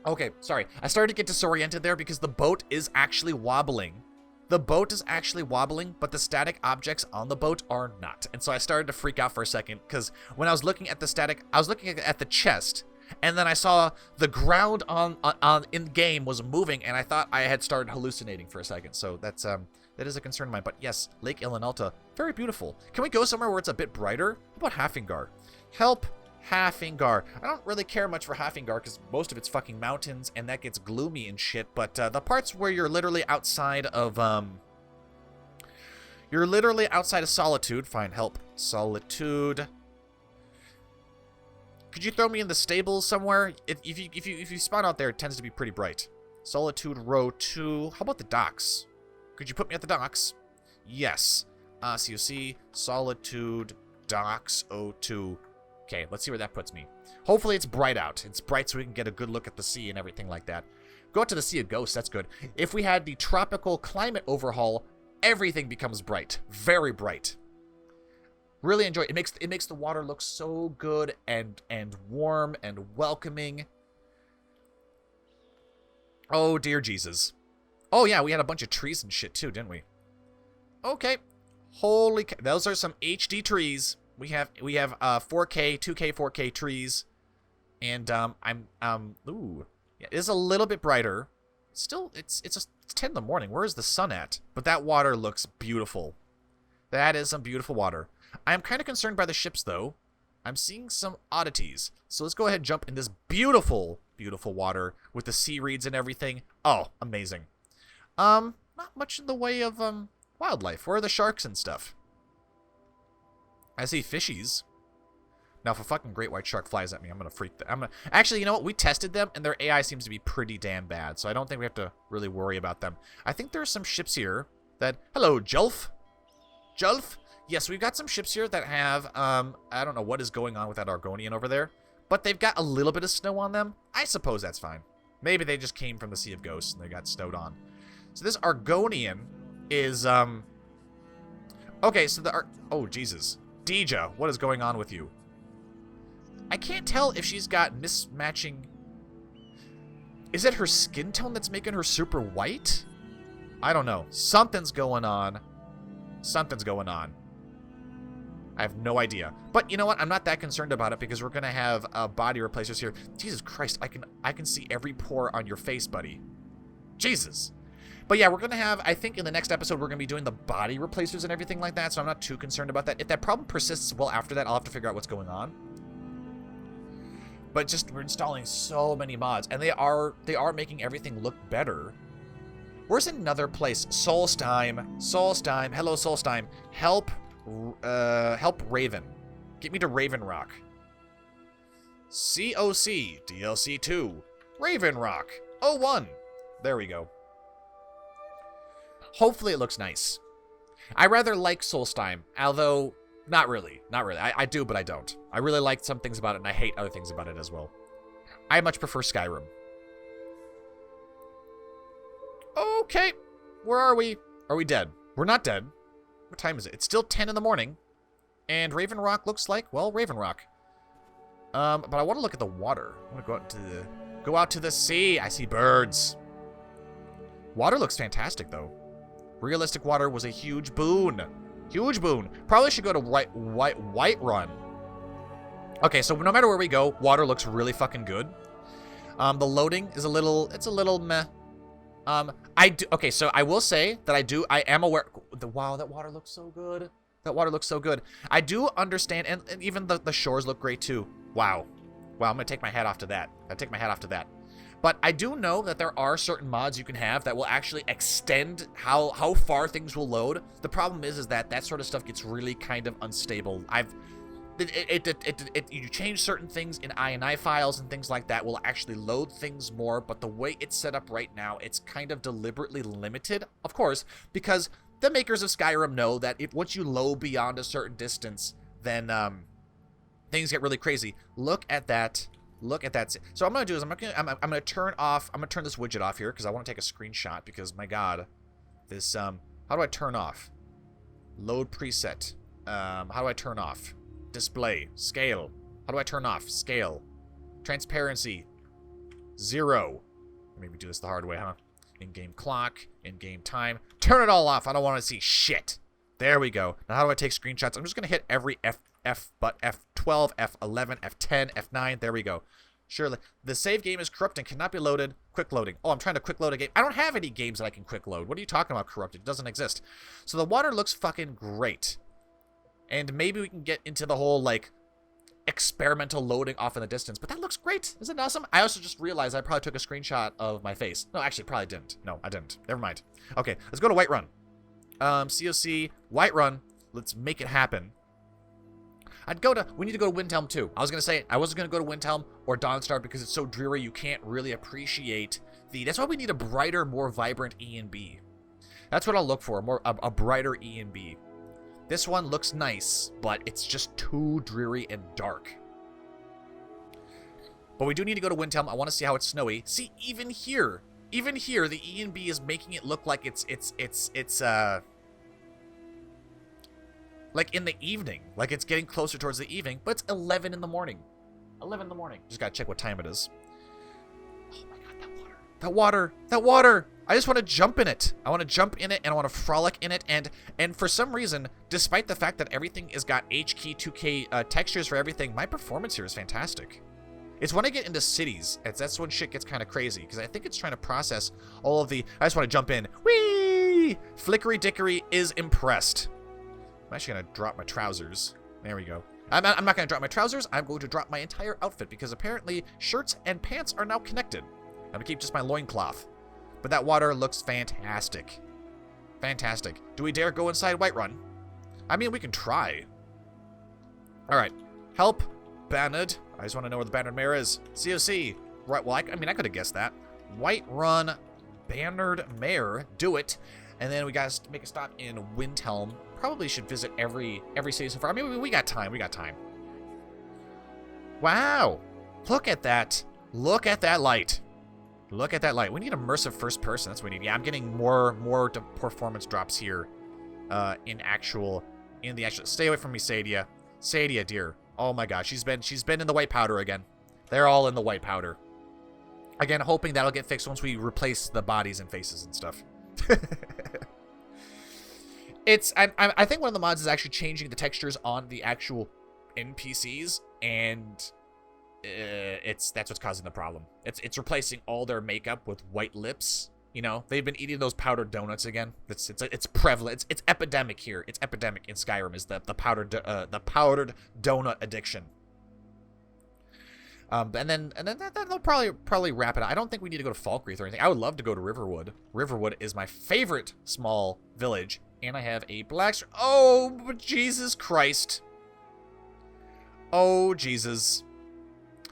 Okay, sorry. I started to get disoriented there because the boat is actually wobbling. The boat is actually wobbling, but the static objects on the boat are not. And so I started to freak out for a second because when I was looking at the static... I was looking at the chest... And then I saw the ground on in game was moving, and I thought I had started hallucinating for a second. So that is a concern of mine. But yes, Lake Ilinalta, very beautiful. Can we go somewhere where it's a bit brighter? How about Hafengar? Help Hafengar. I don't really care much for Hafengar because most of it's fucking mountains, and that gets gloomy and shit. But the parts where you're literally outside of Solitude. Fine, help Solitude. Could you throw me in the stables somewhere? If you spawn out there, it tends to be pretty bright. Solitude row 2. How about the docks? Could you put me at the docks? Yes. COC, Solitude, docks 02. Okay, let's see where that puts me. Hopefully it's bright out. It's bright so we can get a good look at the sea and everything like that. Go out to the Sea of Ghosts, that's good. If we had the tropical climate overhaul, everything becomes bright. Very bright. Really enjoy it. It makes the water look so good and warm and welcoming. Oh dear Jesus. Oh yeah, we had a bunch of trees and shit too, didn't we? Okay. Holy cow. Those are some HD trees. We have 4K, 2K, 4K trees. And ooh. Yeah, it is a little bit brighter. Still it's 10 in the morning. Where is the sun at? But that water looks beautiful. That is some beautiful water. I am kind of concerned by the ships, though. I'm seeing some oddities. So let's go ahead and jump in this beautiful, beautiful water with the sea reeds and everything. Oh, amazing. Not much in the way of wildlife. Where are the sharks and stuff? I see fishies. Now, if a fucking great white shark flies at me, I'm gonna freak. Actually, you know what? We tested them, and their AI seems to be pretty damn bad. So I don't think we have to really worry about them. I think there are some ships here that. Hello, Julf. Julf. Yes, we've got some ships here that have. I don't know what is going on with that Argonian over there, but they've got a little bit of snow on them. I suppose that's fine. Maybe they just came from the Sea of Ghosts and they got snowed on. So this Argonian is Okay, so oh Jesus, Deja, what is going on with you? I can't tell if she's got mismatching. Is it her skin tone that's making her super white? I don't know. Something's going on. Something's going on. I have no idea. But you know what? I'm not that concerned about it because we're gonna have body replacers here. Jesus Christ, I can see every pore on your face, buddy. Jesus. But yeah, we're gonna have, I think in the next episode, we're gonna be doing the body replacers and everything like that, so I'm not too concerned about that. If that problem persists well after that, I'll have to figure out what's going on. But just, we're installing so many mods, and they are making everything look better. Where's another place? Solstheim. Solstheim. Hello, Solstheim. Help Raven. Get me to Raven Rock. COC. DLC 2. Raven Rock. 01. There we go. Hopefully it looks nice. I rather like Solstheim, although not really. Not really. I do, but I don't. I really like some things about it, and I hate other things about it as well. I much prefer Skyrim. Okay. Where are we? Are we dead? We're not dead. What time is it? It's still 10 in the morning. And Raven Rock looks like, well, Raven Rock. But I want to look at the water. I want to go out to the sea. I see birds. Water looks fantastic, though. Realistic water was a huge boon. Huge boon. Probably should go to Whiterun. Okay, so no matter where we go, water looks really fucking good. The loading is a little meh. Okay, so I will say that I am aware. Wow, that water looks so good. That water looks so good. I do understand, and even the shores look great too. Wow. Wow, I'm gonna take my hat off to that. I take my hat off to that. But I do know that there are certain mods you can have that will actually extend how far things will load. The problem is that sort of stuff gets really kind of unstable. You change certain things in INI files and things like that will actually load things more, but the way it's set up right now, it's kind of deliberately limited, of course, because the makers of Skyrim know that if once you load beyond a certain distance, then things get really crazy. Look at that. Look at that. So what I'm gonna do is I'm gonna turn this widget off here because I want to take a screenshot because my God, this how do I turn off? Load preset. How do I turn off? Display. Scale. How do I turn off? Scale. Transparency. 0. Maybe do this the hard way, huh? In-game clock. In-game time. Turn it all off. I don't want to see shit. There we go. Now how do I take screenshots? I'm just gonna hit every F12, F11, F10, F9. There we go. Surely. The save game is corrupt and cannot be loaded. Quick loading. Oh, I'm trying to quick load a game. I don't have any games that I can quick load. What are you talking about, corrupted? It doesn't exist. So the water looks fucking great. And maybe we can get into the whole, like, experimental loading off in the distance. But that looks great. Isn't it awesome? I also just realized I probably took a screenshot of my face. No, actually, probably didn't. No, I didn't. Never mind. Okay, let's go to Whiterun. COC, Whiterun. Let's make it happen. We need to go to Windhelm too. I was going to say, I wasn't going to go to Windhelm or Dawnstar because it's so dreary you can't really appreciate that's why we need a brighter, more vibrant E and B. That's what I'll look for, a brighter E and B. This one looks nice, but it's just too dreary and dark. But we do need to go to Windhelm. I want to see how it's snowy. See, even here, the E and B is making it look like it's like in the evening, like it's getting closer towards the evening, but it's 11 in the morning. 11 in the morning. Just gotta check what time it is. Oh my God, that water. I just want to jump in it. I want to jump in it and I want to frolic in it. And for some reason, despite the fact that everything has got HK, 2K textures for everything, my performance here is fantastic. It's when I get into cities, that's when shit gets kind of crazy because I think it's trying to process all of the. I just want to jump in. Whee! Flickery Dickory is impressed. I'm actually going to drop my trousers. There we go. I'm not going to drop my trousers. I'm going to drop my entire outfit because apparently shirts and pants are now connected. I'm going to keep just my loincloth. But that water looks fantastic. Fantastic. Do we dare go inside Whiterun? I mean, we can try. All right. Help bannered. I just want to know where the bannered mare is. COC. Right, well, I mean, I could have guessed that. Whiterun bannered mare. Do it. And then we got to make a stop in Windhelm. Probably should visit every city so far. I mean, we got time. We got time. Wow. Look at that. Look at that light. Look at that light. We need immersive first person. That's what we need. Yeah, I'm getting more performance drops here in the actual. Stay away from me, Sadia. Sadia, dear. Oh my gosh, she's been in the white powder again. They're all in the white powder. Again, hoping that'll get fixed once we replace the bodies and faces and stuff. I think one of the mods is actually changing the textures on the actual NPCs, and that's what's causing the problem. It's replacing all their makeup with white lips. You know, they've been eating those powdered donuts again. It's prevalent. It's epidemic here. It's epidemic in Skyrim. Is the powdered donut addiction. And then that'll probably wrap it up. I don't think we need to go to Falkreath or anything. I would love to go to Riverwood. Riverwood is my favorite small village, and I have a blacksmith. Oh, Jesus Christ! Oh, Jesus!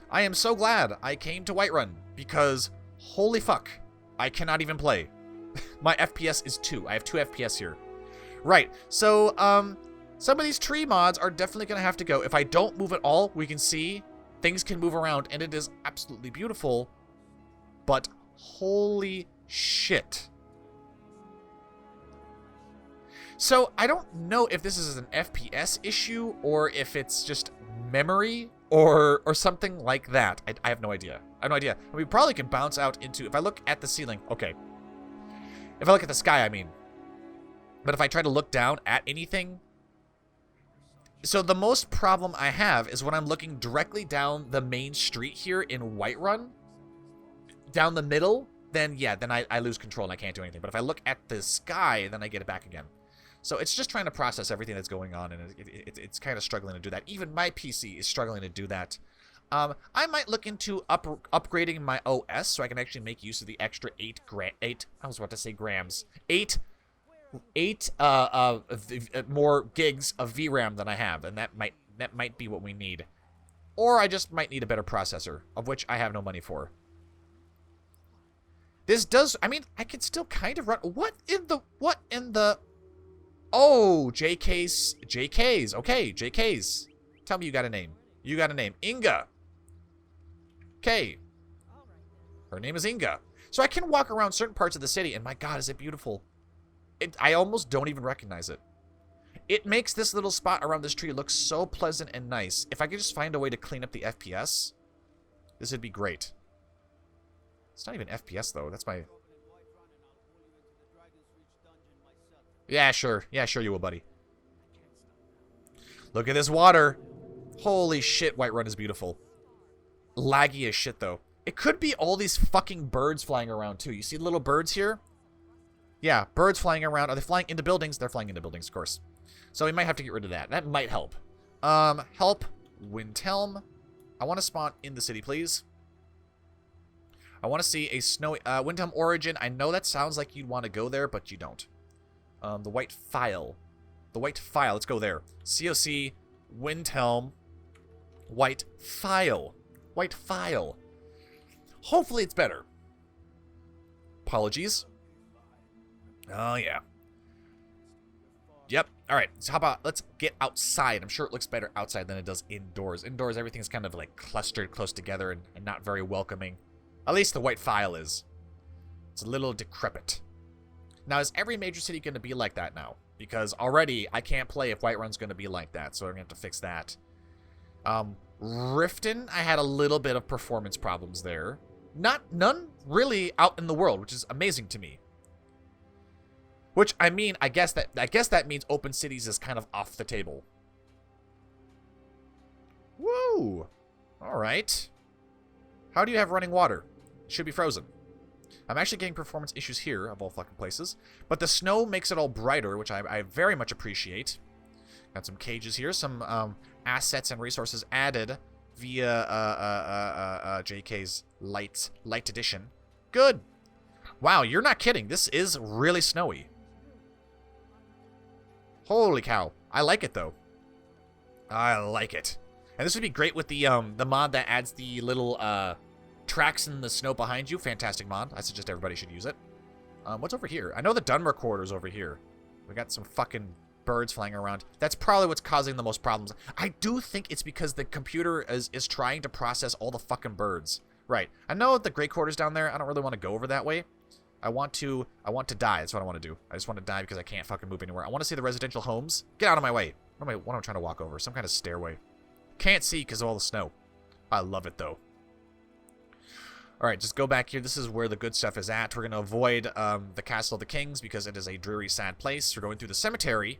I am so glad I came to Whiterun because holy fuck, I cannot even play. My FPS is 2. I have 2 FPS here. Right. So some of these tree mods are definitely gonna have to go. If I don't move at all, we can see. Things can move around, and it is absolutely beautiful, but holy shit. So, I don't know if this is an FPS issue, or if it's just memory, or something like that. I have no idea. I have no idea. We probably can bounce out into, if I look at the ceiling, okay. If I look at the sky, I mean. But if I try to look down at anything, so the most problem I have is when I'm looking directly down the main street here in Whiterun, down the middle, then yeah, then I lose control and I can't do anything. But if I look at the sky, then I get it back again. So it's just trying to process everything that's going on, and it's kind of struggling to do that. Even my PC is struggling to do that. I might look into upgrading my OS so I can actually make use of the extra 8 more gigs of VRAM than I have, and that might be what we need. Or I just might need a better processor, of which I have no money for. This does, I mean, I can still kind of run. What in the oh, JK's, okay, JK's. Tell me you got a name. You got a name. Inga. Okay. Her name is Inga. So I can walk around certain parts of the city, and my god, is it beautiful. I almost don't even recognize it. It makes this little spot around this tree look so pleasant and nice. If I could just find a way to clean up the FPS, this would be great. It's not even FPS, though. That's my... Yeah, sure. Yeah, sure you will, buddy. Look at this water. Holy shit, Whiterun is beautiful. Laggy as shit, though. It could be all these fucking birds flying around, too. You see the little birds here? Yeah, birds flying around. Are they flying into buildings? They're flying into buildings, of course. So we might have to get rid of that. That might help. Help. Windhelm. I want to spawn in the city, please. I want to see a snowy... Windhelm Origin. I know that sounds like you'd want to go there, but you don't. The White File. The White File. Let's go there. COC. Windhelm. White File. White File. Hopefully it's better. Apologies. Oh, yeah. Yep. All right. So how about let's get outside. I'm sure it looks better outside than it does indoors. Indoors, everything's kind of like clustered close together and not very welcoming. At least the White File is. It's a little decrepit. Now, is every major city going to be like that now? Because already I can't play if Whiterun's going to be like that, so we're going to have to fix that. Riften, I had a little bit of performance problems there. None really out in the world, which is amazing to me. Which, I mean, I guess that means open cities is kind of off the table. Woo! Alright. How do you have running water? It should be frozen. I'm actually getting performance issues here, of all fucking places. But the snow makes it all brighter, which I very much appreciate. Got some cages here, some assets and resources added via JK's light edition. Good! Wow, you're not kidding. This is really snowy. Holy cow. I like it, though. I like it. And this would be great with the mod that adds the little tracks in the snow behind you. Fantastic mod. I suggest everybody should use it. What's over here? I know the Dunmer quarter's over here. We got some fucking birds flying around. That's probably what's causing the most problems. I do think it's because the computer is trying to process all the fucking birds. Right. I know the Great Quarter's down there. I don't really want to go over that way. I want to die. That's what I want to do. I just want to die because I can't fucking move anywhere. I want to see the residential homes. Get out of my way. What am I trying to walk over? Some kind of stairway. Can't see because of all the snow. I love it, though. Alright, just go back here. This is where the good stuff is at. We're going to avoid the Castle of the Kings because it is a dreary, sad place. We're going through the cemetery.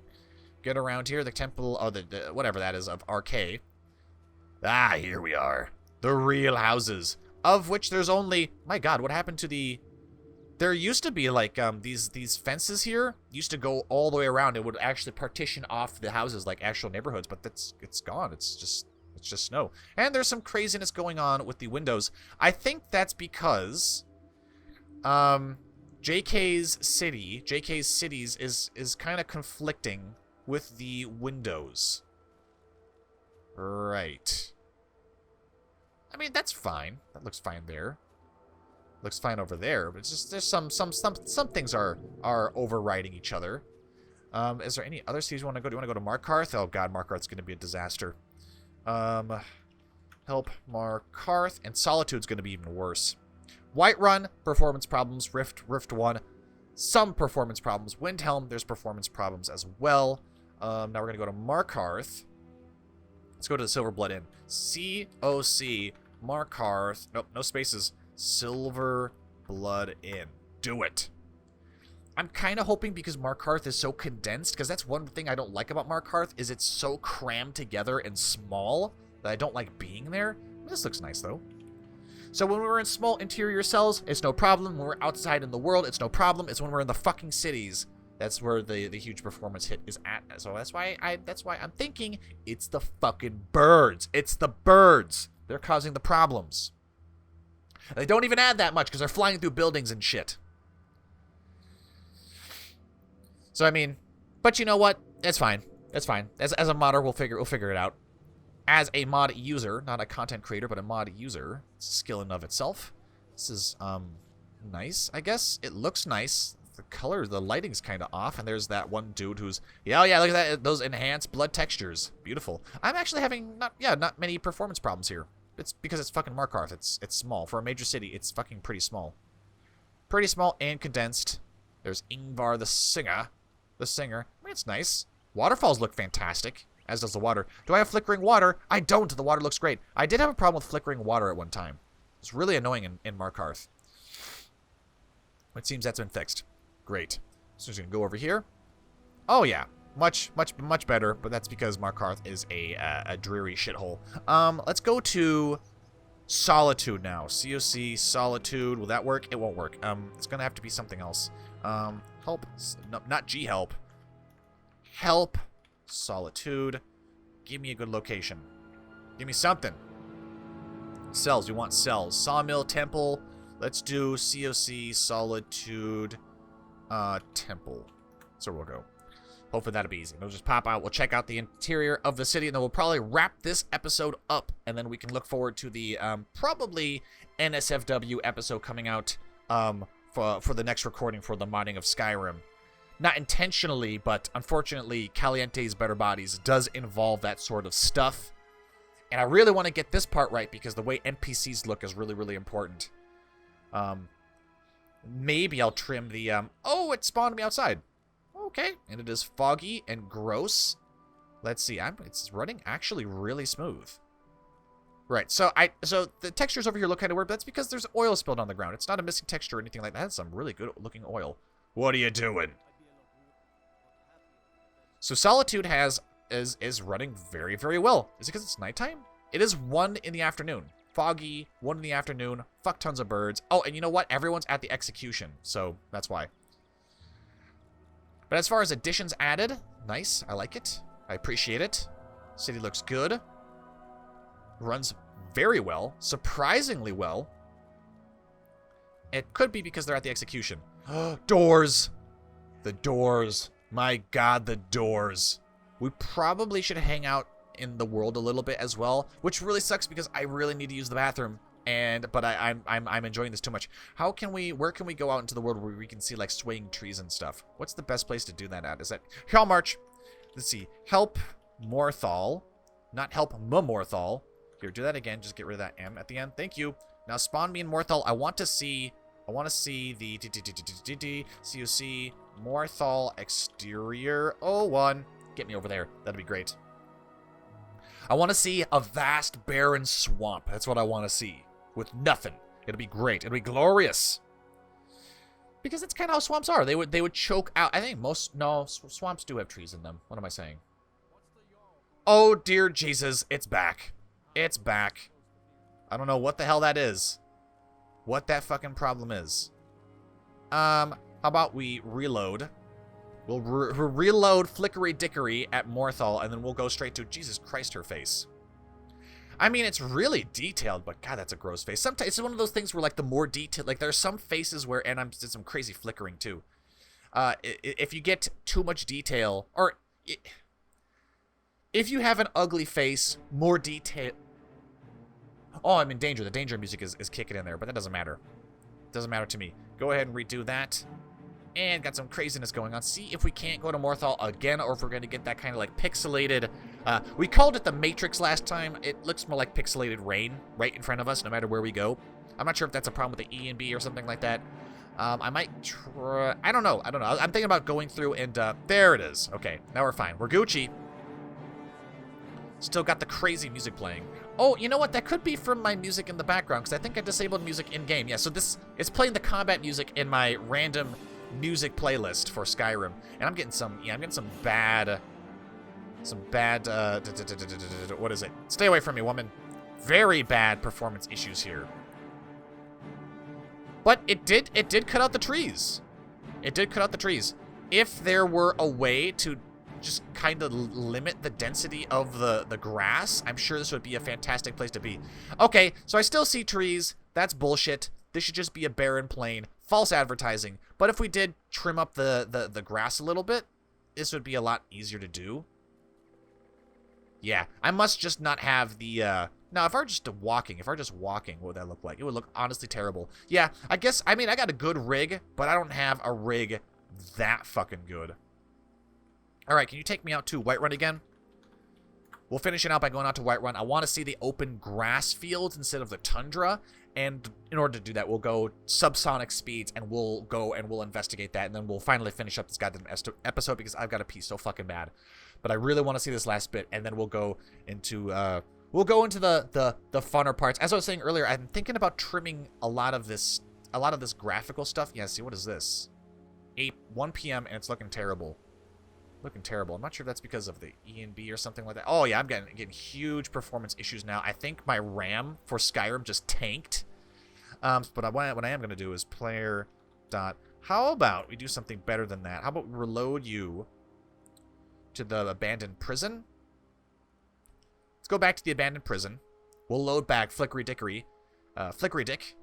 Get around here. The temple, oh, the whatever that is, of Arcade. Ah, here we are. The real houses. Of which there's only... My god, what happened to the... There used to be, like, these fences here used to go all the way around. It would actually partition off the houses like actual neighborhoods, but it's gone. It's just snow. And there's some craziness going on with the windows. I think that's because JK's cities is kind of conflicting with the windows. Right. I mean, that's fine. That looks fine there. Looks fine over there, but it's just there's some things are overriding each other. Is there any other cities you want to go to? Do you want to go to Markarth? Oh god, Markarth's going to be a disaster. Help Markarth, and Solitude's going to be even worse. Whiterun, performance problems. Rift 1, some performance problems. Windhelm, there's performance problems as well. Now we're going to go to Markarth. Let's go to the Silverblood Inn. COC Markarth. Nope, no spaces. Silverblood Inn. Do it. I'm kind of hoping because Markarth is so condensed, because that's one thing I don't like about Markarth, is it's so crammed together and small that I don't like being there. This looks nice, though. So when we're in small interior cells, it's no problem. When we're outside in the world, it's no problem. It's when we're in the fucking cities, that's where the huge performance hit is at. So that's why I'm thinking it's the fucking birds. It's the birds. They're causing the problems. They don't even add that much because they're flying through buildings and shit. So I mean, but you know what? It's fine. It's fine. As a modder, we'll figure it out. As a mod user, not a content creator, but a mod user, it's a skill in of itself. This is nice, I guess. It looks nice. The color, the lighting's kind of off, and there's that one dude who's yeah, look at that, those enhanced blood textures. Beautiful. I'm actually having not many performance problems here. It's because it's fucking Markarth. It's small. For a major city, it's fucking pretty small. Pretty small and condensed. There's Ingvar the singer. I mean, it's nice. Waterfalls look fantastic, as does the water. Do I have flickering water? I don't. The water looks great. I did have a problem with flickering water at one time. It's really annoying in Markarth. It seems that's been fixed. Great. So I'm just going to go over here. Oh, yeah. Much better, but that's because Markarth is a dreary shithole. Let's go to Solitude now. COC, Solitude. Will that work? It won't work. It's going to have to be something else. Help. No, not G-Help. Help. Solitude. Give me a good location. Give me something. Cells. We want cells. Sawmill, Temple. Let's do COC, Solitude, Temple. So we'll go. Hopefully that'll be easy. We'll just pop out. We'll check out the interior of the city, and then we'll probably wrap this episode up, and then we can look forward to the probably NSFW episode coming out for the next recording for the modding of Skyrim. Not intentionally, but unfortunately, Caliente's Better Bodies does involve that sort of stuff. And I really want to get this part right because the way NPCs look is really, really important. Maybe I'll trim the... Oh, it spawned me outside. Okay, and it is foggy and gross. Let's see. It's running actually really smooth. Right, so the textures over here look kind of weird, but that's because there's oil spilled on the ground. It's not a missing texture or anything like that. It's some really good looking oil. What are you doing? So Solitude is running very, very well. Is it because it's nighttime? It is 1 in the afternoon. Foggy, 1 in the afternoon, fuck tons of birds. Oh, and you know what? Everyone's at the execution, so that's why. But as far as additions added, nice. I like it. I appreciate it. City looks good. Runs very well. Surprisingly well. It could be because they're at the execution. Doors! The doors. My god, the doors. We probably should hang out in the world a little bit as well, which really sucks because I really need to use the bathroom. But I'm enjoying this too much. Where can we go out into the world where we can see like swaying trees and stuff? What's the best place to do that at? Is that here? I'll march. Let's see. Help Morthal, not help Morthal. Here, do that again. Just get rid of that M at the end. Thank you. Now spawn me in Morthal. I want to see the COC Morthal exterior 01. Get me over there. That'd be great. I want to see a vast barren swamp. That's what I want to see. With nothing. It'll be great. It'll be glorious. Because that's kind of how swamps are. They would choke out. I think swamps do have trees in them. What am I saying? Oh dear Jesus, it's back. It's back. I don't know what the hell that is. What that fucking problem is. How about we reload? We'll reload Flickery Dickory at Morthal, and then we'll go straight to Jesus Christ, her face. I mean, it's really detailed, but God, that's a gross face. Sometimes it's one of those things where, like, the more detailed, like, there's some faces where, and I'm did some crazy flickering too. If you get too much detail, or if you have an ugly face, more detail. Oh, I'm in danger. The danger music is kicking in there, but that doesn't matter. Doesn't matter to me. Go ahead and redo that. And got some craziness going on. See if we can't go to Morthal again, or if we're going to get that kind of like pixelated. We called it the Matrix last time. It looks more like pixelated rain right in front of us, no matter where we go. I'm not sure if that's a problem with the E and B or something like that. I might try. I don't know. I'm thinking about going through and there it is. Okay, now we're fine. We're Gucci. Still got the crazy music playing. Oh, you know what? That could be from my music in the background, because I think I disabled music in game. Yeah, so it's playing the combat music in my random music playlist for Skyrim, and I'm getting some bad what is it? Stay away from me, woman. Very bad performance issues here. But it did cut out the trees. It did cut out the trees. If there were a way to just kind of limit the density of the grass, I'm sure this would be a fantastic place to be. Okay, so I still see trees. That's bullshit. This should just be a barren plain. False advertising. But if we did trim up the grass a little bit, this would be a lot easier to do. Yeah, I must just not have the, now if I were just walking, what would that look like? It would look honestly terrible. Yeah, I guess, I mean, I got a good rig, but I don't have a rig that fucking good. Alright, can you take me out to Whiterun again? We'll finish it out by going out to Whiterun. I want to see the open grass fields instead of the tundra. And in order to do that, we'll go subsonic speeds, and we'll go and we'll investigate that, and then we'll finally finish up this goddamn episode because I've got to pee so fucking bad. But I really want to see this last bit, and then we'll go into the funner parts. As I was saying earlier, I'm thinking about trimming a lot of this graphical stuff. Yeah, see, what is this? 1 p.m. and it's looking terrible. Looking terrible. I'm not sure if that's because of the E and B or something like that. Oh yeah, I'm getting huge performance issues now. I think my RAM for Skyrim just tanked. But what I am going to do is player dot. How about we do something better than that? How about we reload you to the abandoned prison? Let's go back to the abandoned prison. We'll load back Flickery Dickory. Flickery Dick.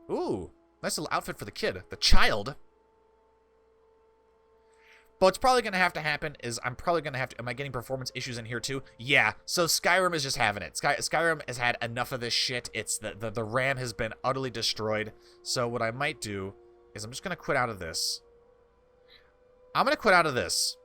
Ooh, nice little outfit for the kid. The child. But what's probably going to have to happen is I'm probably going to have to... Am I getting performance issues in here too? Yeah. So Skyrim is just having it. Skyrim has had enough of this shit. It's the RAM has been utterly destroyed. So what I might do is I'm just going to quit out of this. I'm going to quit out of this.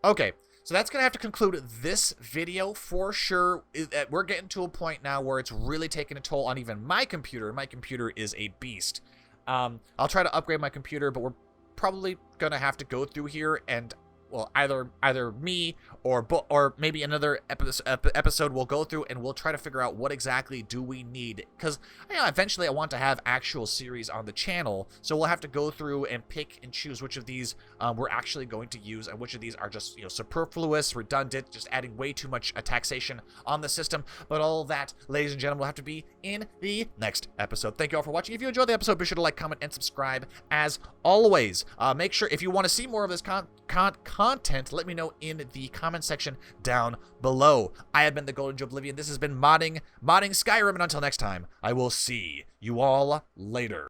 Okay. So that's going to have to conclude this video for sure. We're getting to a point now where it's really taking a toll on even my computer. My computer is a beast. I'll try to upgrade my computer, but we're probably gonna have to go through here and, well, either me or maybe another episode we'll go through and we'll try to figure out what exactly do we need, because eventually I want to have actual series on the channel, so we'll have to go through and pick and choose which of these we're actually going to use and which of these are just superfluous, redundant, just adding way too much taxation on the system. But all that, ladies and gentlemen, will have to be in the next episode. Thank you all for watching. If you enjoyed the episode, be sure to like, comment, and subscribe as always. Make sure if you want to see more of this content, let me know in the comment section down below. I have been the Golden Joeblivion. This has been modding Skyrim, and until next time, I will see you all later.